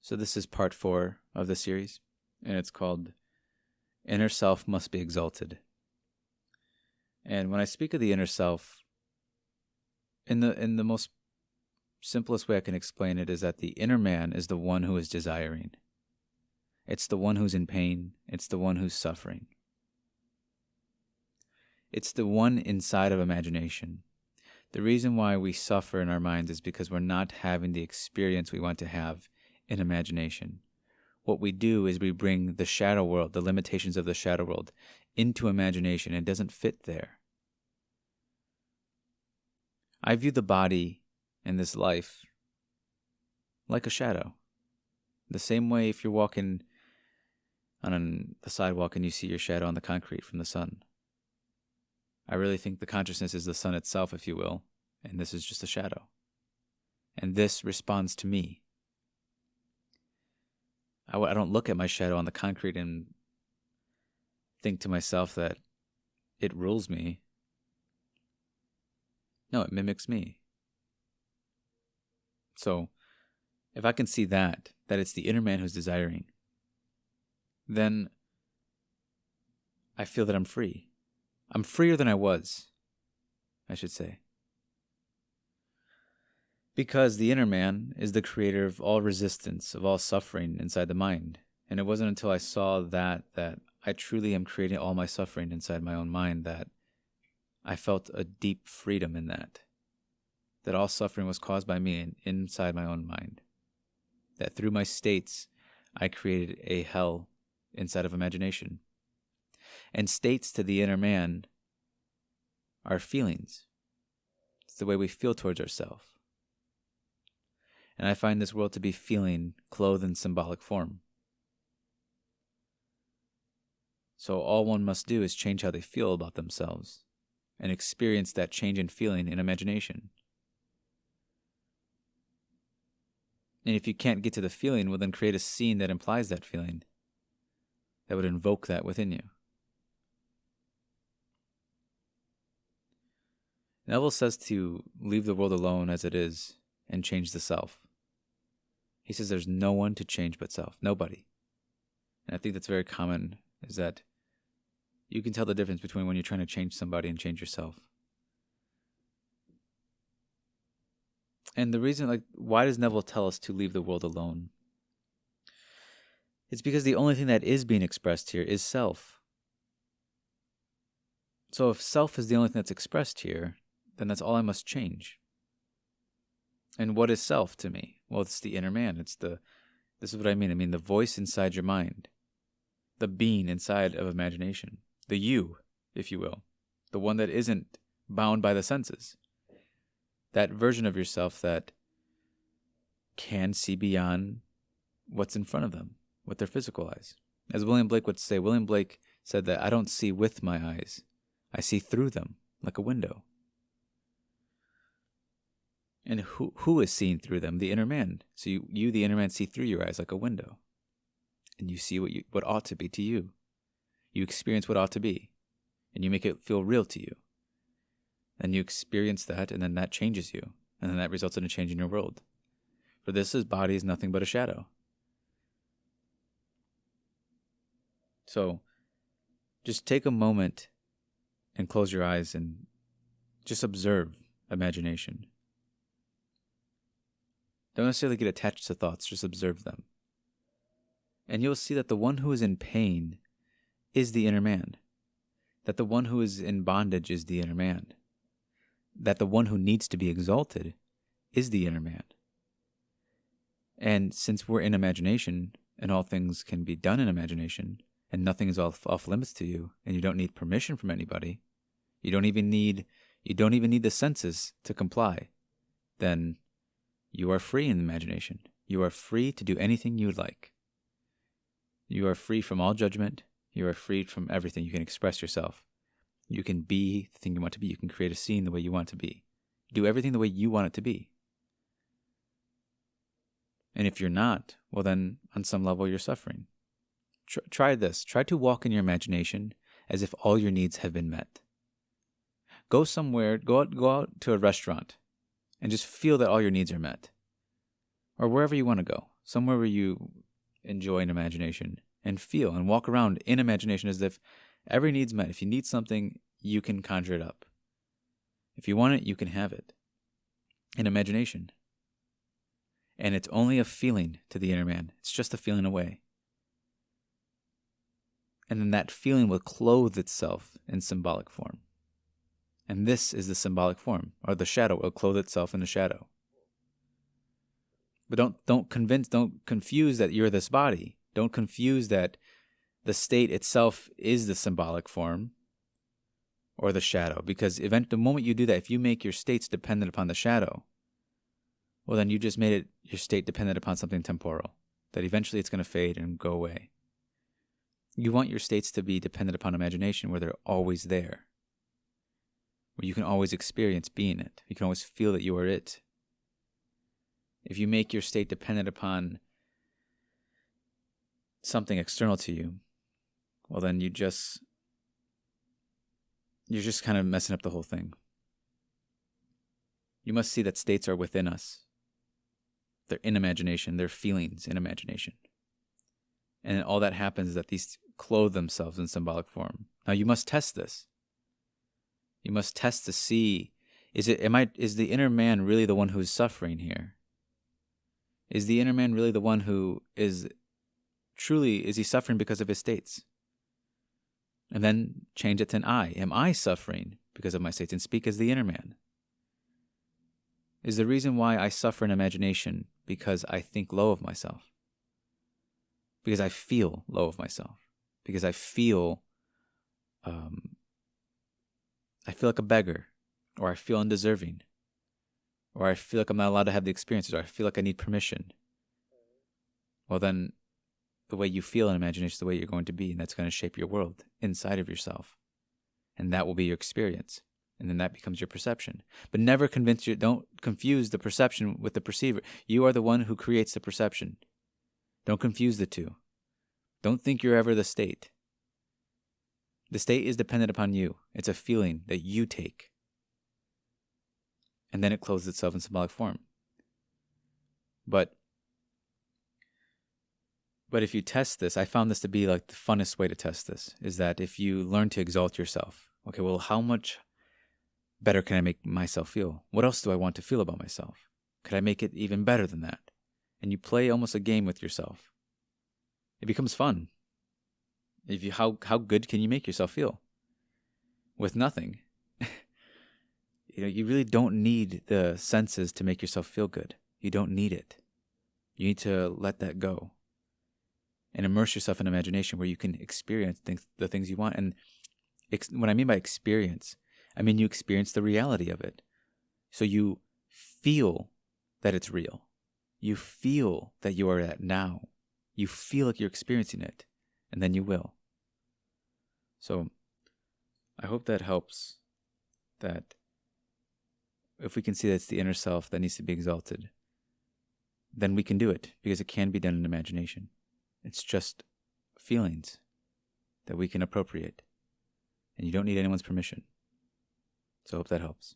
So this is part 4 of the series, and it's called Inner Self Must Be Exalted. And when I speak of the inner self, in the most simplest way I can explain it is that the inner man is the one who is desiring. It's the one who's in pain. It's the one who's suffering. It's the one inside of imagination. The reason why we suffer in our minds is because we're not having the experience we want to have in imagination. What we do is we bring the shadow world, the limitations of the shadow world, into imagination. It doesn't fit there. I view the body in this life like a shadow. The same way if you're walking on the sidewalk and you see your shadow on the concrete from the sun. I really think the consciousness is the sun itself, if you will, and this is just a shadow. And this responds to me. I don't look at my shadow on the concrete and think to myself that it rules me. No, it mimics me. So, if I can see that it's the inner man who's desiring, then I feel that I'm free. I'm freer than I was, I should say. Because the inner man is the creator of all resistance, of all suffering inside the mind. And it wasn't until I saw that I truly am creating all my suffering inside my own mind that I felt a deep freedom in that. That all suffering was caused by me inside my own mind. That through my states, I created a hell inside of imagination. And states to the inner man are feelings. It's the way we feel towards ourselves. And I find this world to be feeling clothed in symbolic form. So all one must do is change how they feel about themselves and experience that change in feeling in imagination. And if you can't get to the feeling, well, then create a scene that implies that feeling, that would invoke that within you. Neville says to leave the world alone as it is and change the self. He says there's no one to change but self. Nobody. And I think that's very common, is that you can tell the difference between when you're trying to change somebody and change yourself. And the reason, why does Neville tell us to leave the world alone? It's because the only thing that is being expressed here is self. So if self is the only thing that's expressed here, then that's all I must change. And what is self to me? Well, it's the inner man. This is what I mean. I mean the voice inside your mind. The being inside of imagination. The you, if you will. The one that isn't bound by the senses. That version of yourself that can see beyond what's in front of them with their physical eyes. As William Blake would say, William Blake said that I don't see with my eyes. I see through them like a window. And who is seeing through them? The inner man. So you, the inner man, see through your eyes like a window. And you see what ought to be to you. You experience what ought to be. And you make it feel real to you. And you experience that, and then that changes you. And then that results in a change in your world. For this body is nothing but a shadow. So, just take a moment and close your eyes and just observe imagination. Don't necessarily get attached to thoughts, just observe them. And you'll see that the one who is in pain is the inner man. That the one who is in bondage is the inner man. That the one who needs to be exalted is the inner man. And since we're in imagination, and all things can be done in imagination, and nothing is off limits to you, and you don't need permission from anybody, you don't even need the senses to comply, then you are free in imagination. You are free to do anything you like. You are free from all judgment. You are free from everything. You can express yourself. You can be the thing you want to be. You can create a scene the way you want it to be. Do everything the way you want it to be. And if you're not, well then, on some level, you're suffering. Try this. Try to walk in your imagination as if all your needs have been met. Go somewhere, go out to a restaurant, and just feel that all your needs are met. Or wherever you want to go. somewhere where you enjoy an imagination and feel and walk around in imagination as if every need's met. If you need something, you can conjure it up. If you want it, you can have it in imagination. And it's only a feeling to the inner man. It's just a feeling away. And then that feeling will clothe itself in symbolic form. And this is the symbolic form, or the shadow will clothe itself in the shadow. But don't confuse that you're this body. Don't confuse that the state itself is the symbolic form or the shadow. Because the moment you do that, if you make your states dependent upon the shadow, well, then you just made your state dependent upon something temporal, that eventually it's going to fade and go away. You want your states to be dependent upon imagination, where they're always there, where you can always experience being it. You can always feel that you are it. If you make your state dependent upon something external to you, well, then you're just kind of messing up the whole thing. You must see that states are within us. They're in imagination. They're feelings in imagination. And all that happens is that these clothe themselves in symbolic form. Now you must test this. You must test to see, is the inner man really the one who is suffering here? Is the inner man really the one who is he suffering because of his states? And then change it to an I. Am I suffering because of my states? And speak as the inner man. Is the reason why I suffer in imagination because I think low of myself? Because I feel low of myself? Because I feel like a beggar, or I feel undeserving, or I feel like I'm not allowed to have the experiences, or I feel like I need permission. Well, then the way you feel in imagination is the way you're going to be, and that's going to shape your world inside of yourself. And that will be your experience. And then that becomes your perception. But don't confuse the perception with the perceiver. You are the one who creates the perception. Don't confuse the two. Don't think you're ever the state. The state is dependent upon you. It's a feeling that you take. And then it clothes itself in symbolic form. But if you test this, I found this to be like the funnest way to test this, is that if you learn to exalt yourself, okay, well, how much better can I make myself feel? What else do I want to feel about myself? Could I make it even better than that? And you play almost a game with yourself. It becomes fun. How good can you make yourself feel? With nothing. You really don't need the senses to make yourself feel good. You don't need it. You need to let that go. And immerse yourself in imagination where you can experience the things you want. And what I mean by experience, I mean you experience the reality of it. So you feel that it's real. You feel that you are at now. You feel like you're experiencing it. And then you will. So I hope that helps, that if we can see that it's the inner self that needs to be exalted, then we can do it, because it can be done in imagination. It's just feelings that we can appropriate, and you don't need anyone's permission. So I hope that helps.